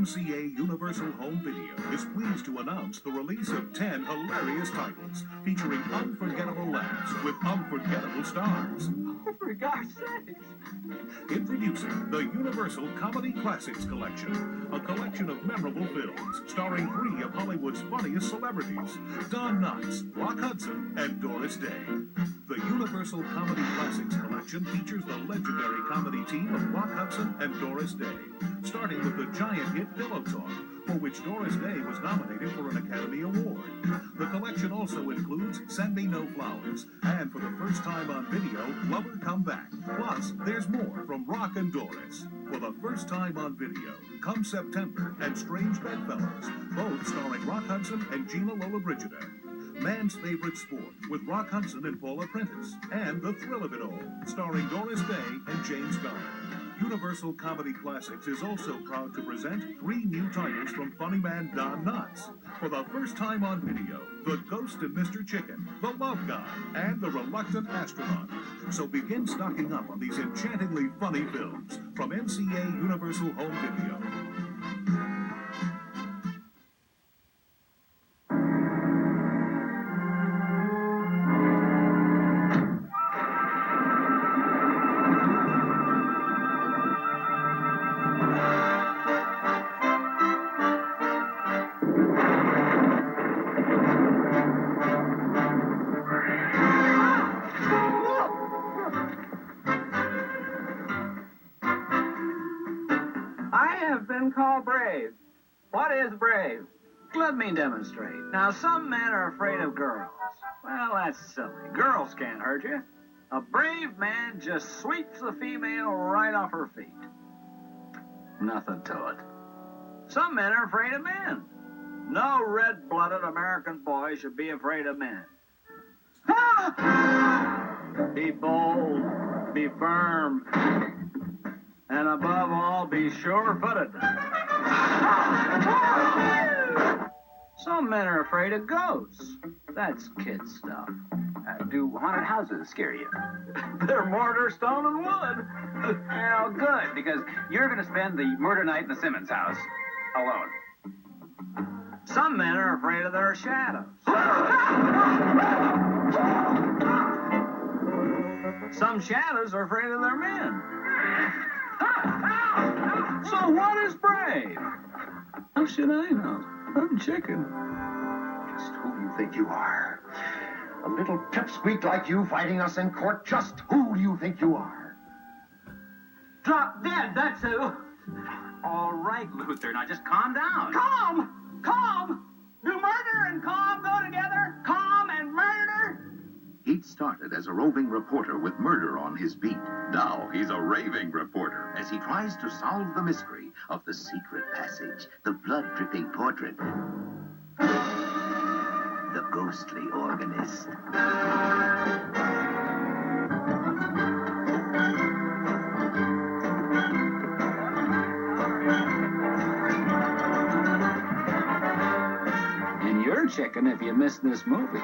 MCA Universal Home Video is pleased to announce the release of 10 hilarious titles featuring unforgettable laughs with unforgettable stars. Oh, for God's sake! Introducing the Universal Comedy Classics Collection, a collection of memorable films starring 3 of Hollywood's funniest celebrities, Don Knotts, Rock Hudson, and Doris Day. The Universal Comedy Classics Collection features the legendary comedy team of Rock Hudson and Doris Day, starting with the giant hit Pillow Talk, for which Doris Day was nominated for an Academy Award. The collection also includes Send Me No Flowers, and for the first time on video, Lover Come Back. Plus, there's more from Rock and Doris. For the first time on video, Come September and Strange Bedfellows, both starring Rock Hudson and Gina Lollobrigida. Man's Favorite Sport with Rock Hudson and Paula Prentice, and The Thrill of It All, starring Doris Day and James Garner. Universal Comedy Classics is also proud to present 3 new titles from funny man Don Knotts. For the first time on video, The Ghost of Mr. Chicken, The Love God, and The Reluctant Astronaut. So begin stocking up on these enchantingly funny films from MCA Universal Home Video. Called brave. What is brave? Let me demonstrate. Now, some men are afraid of girls. Well, that's silly. Girls can't hurt you. A brave man just sweeps the female right off her feet. Nothing to it. Some men are afraid of men. No red-blooded American boy should be afraid of men. Be bold. Be firm. And above all, be sure-footed. Some men are afraid of ghosts. That's kid stuff. Do haunted houses scare you? They're mortar, stone, and wood. Well, good, because you're going to spend the murder night in the Simmons house alone. Some men are afraid of their shadows. Some shadows are afraid of their men. So what is brave? How should I know? I'm chicken. Just who do you think you are? A little pipsqueak like you fighting us in court? Just who do you think you are? Drop dead, that's who. All right, Luther, now just calm down. Calm! Calm! Do murder and calm go together? Calm and murder? He'd started as a roving reporter with murder on his beat. Now he's a raving reporter as he tries to solve the mystery of the secret passage, the blood-dripping portrait, the ghostly organist. And you're chicken if you missed this movie.